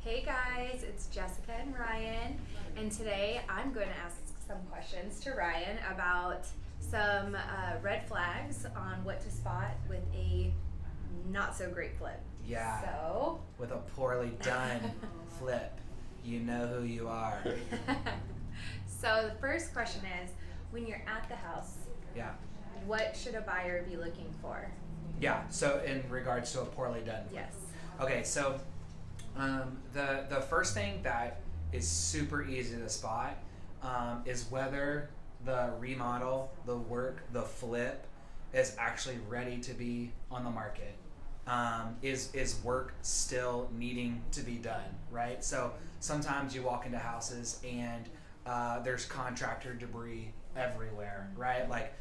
Hey guys, it's Jessica and Ryan, and today I'm going to ask some questions to Ryan about some red flags on what to spot with a not so great flip. Yeah. So, With a poorly done flip, you know who you are. so the first question is, when you're at the house, Yeah. what should a buyer be looking for? Yeah. So in regards to a poorly done flip. Yes. Okay. So the first thing that is super easy to spot is whether the remodel, the work, the flip is actually ready to be on the market. Is work still needing to be done, right? So sometimes you walk into houses and there's contractor debris everywhere, right? Like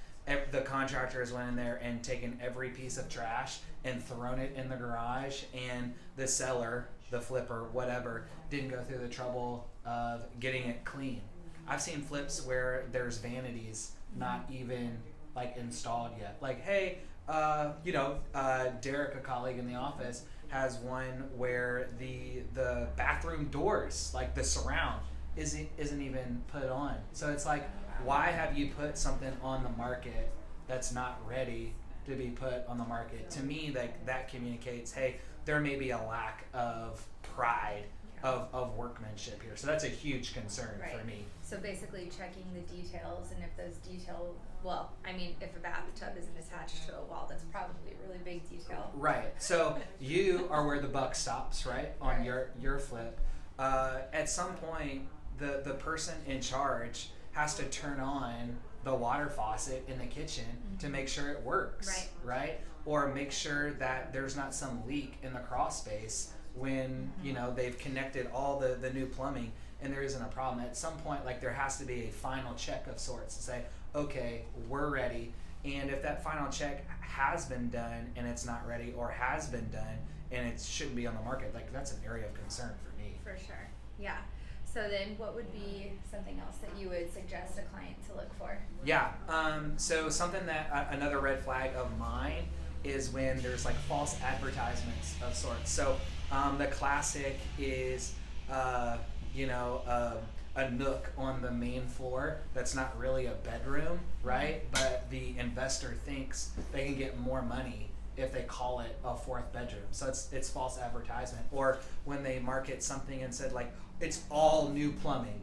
the contractor has went in there and taken every piece of trash and thrown it in the garage, and the seller, the flipper, whatever, didn't go through the trouble of getting it clean. I've seen flips where there's vanities not even like installed yet. Like, hey, Derek, a colleague in the office, has one where the bathroom doors, like the surround, isn't even put on. So it's like, why have you put something on the market that's not ready to be put on the market? To me, like that communicates, hey, there may be a lack of pride of workmanship here. So that's a huge concern Right. for me. So basically checking the details, and if those if a bathtub isn't attached to a wall, that's probably a really big detail. Right. So you are where the buck stops, right? On Right. your flip. At some point, the person in charge has to turn on the water faucet in the kitchen to make sure it works. Right. Right? Or make sure that there's not some leak in the crawl space when they've connected all the new plumbing and there isn't a problem. At some point, like, there has to be a final check of sorts to say, okay, we're ready. And if that final check has been done and it's not ready, or has been done and it shouldn't be on the market, like, that's an area of concern for me. For sure. Yeah. So then what would be something else that you would suggest a client to look for? Yeah. So something that another red flag of mine is when there's like false advertisements of sorts. So the classic is a nook on the main floor that's not really a bedroom, right? But the investor thinks they can get more money if they call it a fourth bedroom. So it's false advertisement. Or when they market something and said, like, it's all new plumbing,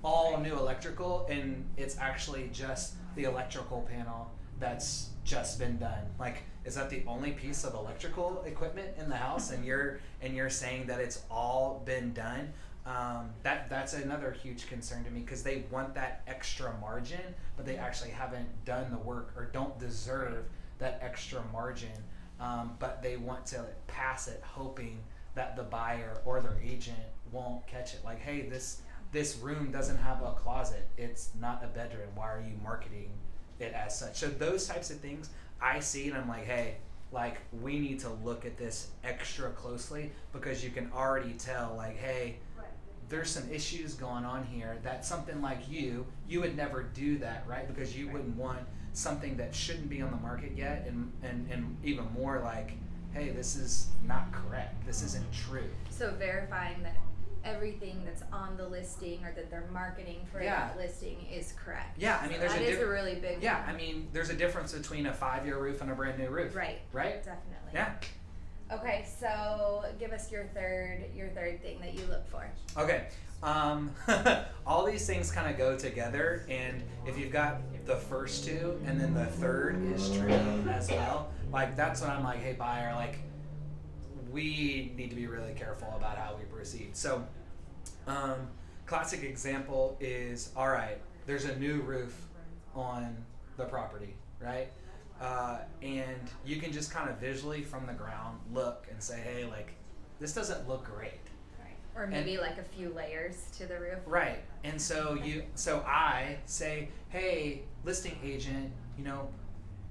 all new electrical, and it's actually just the electrical panel that's just been done. Like, is that the only piece of electrical equipment in the house, and you're saying that it's all been done? That's another huge concern to me, because they want that extra margin, but they actually haven't done the work or don't deserve that extra margin. But they want to pass it, hoping that the buyer or their agent won't catch it. Like, hey, this room doesn't have a closet. It's not a bedroom. Why are you marketing it as such? So those types of things, I see and I'm like, hey, like, we need to look at this extra closely, because you can already tell, like, hey, there's some issues going on here. That something like you would never do that, right? Because you wouldn't want something that shouldn't be on the market yet, and even more like, hey, this is not correct. This isn't true. So verifying that everything that's on the listing or that they're marketing for that listing is correct. Yeah, I mean, that is a really big Yeah, one. I mean, there's a difference between a 5-year roof and a brand new roof. Right. Right? Definitely. Yeah. Okay, so give us your third thing that you look for. Okay. All these things kind of go together, and if you've got the first two and then the third is true as well, like, that's when I'm like, hey, buyer, like, we need to be really careful about how we proceed. So classic example is, all right, there's a new roof on the property, right? And you can just kind of visually from the ground look and say, hey, like, this doesn't look great. Or maybe like a few layers to the roof. Right. And so I say, hey, listing agent,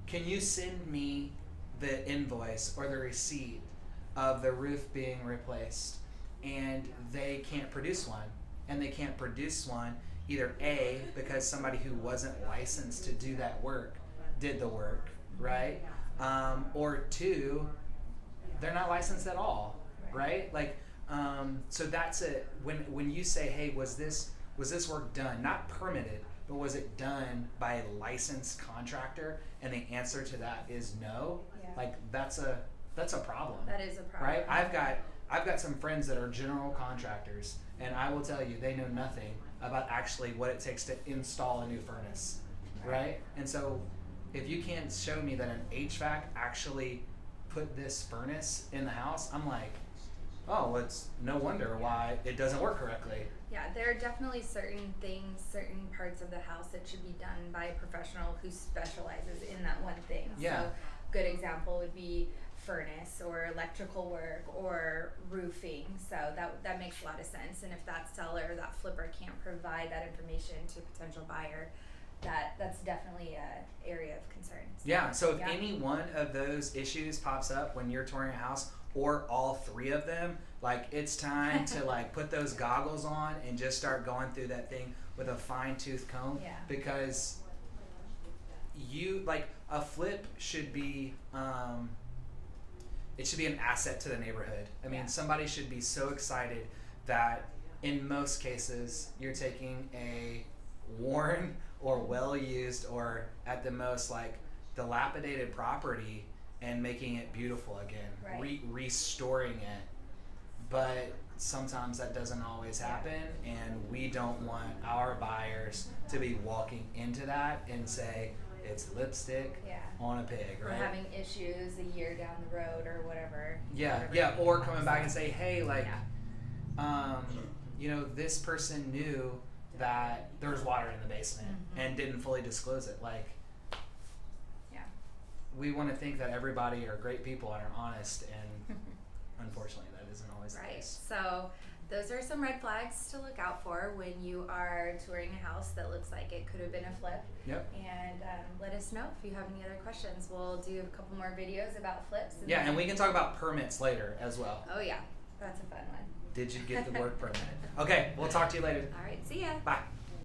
can you send me the invoice or the receipt of the roof being replaced? And they can't produce one. And they can't produce one either A, because somebody who wasn't licensed to do that work did the work, right? Or two, they're not licensed at all, right? Like, So that's it. When you say, hey, was this work done, not permitted, but was it done by a licensed contractor? And the answer to that is no. Yeah. Like that's a problem. That is a problem. Right? I've got some friends that are general contractors, and I will tell you they know nothing about actually what it takes to install a new furnace. Right? And so if you can't show me that an HVAC actually put this furnace in the house, I'm like, oh, well, it's no wonder why it doesn't work correctly. Yeah, there are definitely certain things, certain parts of the house that should be done by a professional who specializes in that one thing. Yeah. So, good example would be furnace or electrical work or roofing. So that makes a lot of sense. And if that seller or that flipper can't provide that information to a potential buyer, that's definitely a area of concern. Yeah. So if any one of those issues pops up when you're touring a house, or all three of them, like it's time to like put those goggles on and just start going through that thing with a fine-tooth comb. Yeah. Because you like a flip should be it should be an asset to the neighborhood. I mean, somebody should be so excited that in most cases you're taking a worn or well-used or at the most like dilapidated property and making it beautiful again, right. Restoring it. But sometimes that doesn't always happen, and we don't want our buyers to be walking into that and say it's lipstick on a pig, right? Or having issues a year down the road or whatever. Or coming back and say, hey, like, you know, this person knew that there was water in the basement and didn't fully disclose it. Like, we want to think that everybody are great people and are honest, and unfortunately that isn't always the case. So those are some red flags to look out for when you are touring a house that looks like it could have been a flip. Yep. And let us know if you have any other questions. We'll do a couple more videos about flips. And we can talk about permits later as well. Oh yeah, that's a fun one. Did you get the work permit? Okay, we'll talk to you later. All right, see ya. Bye.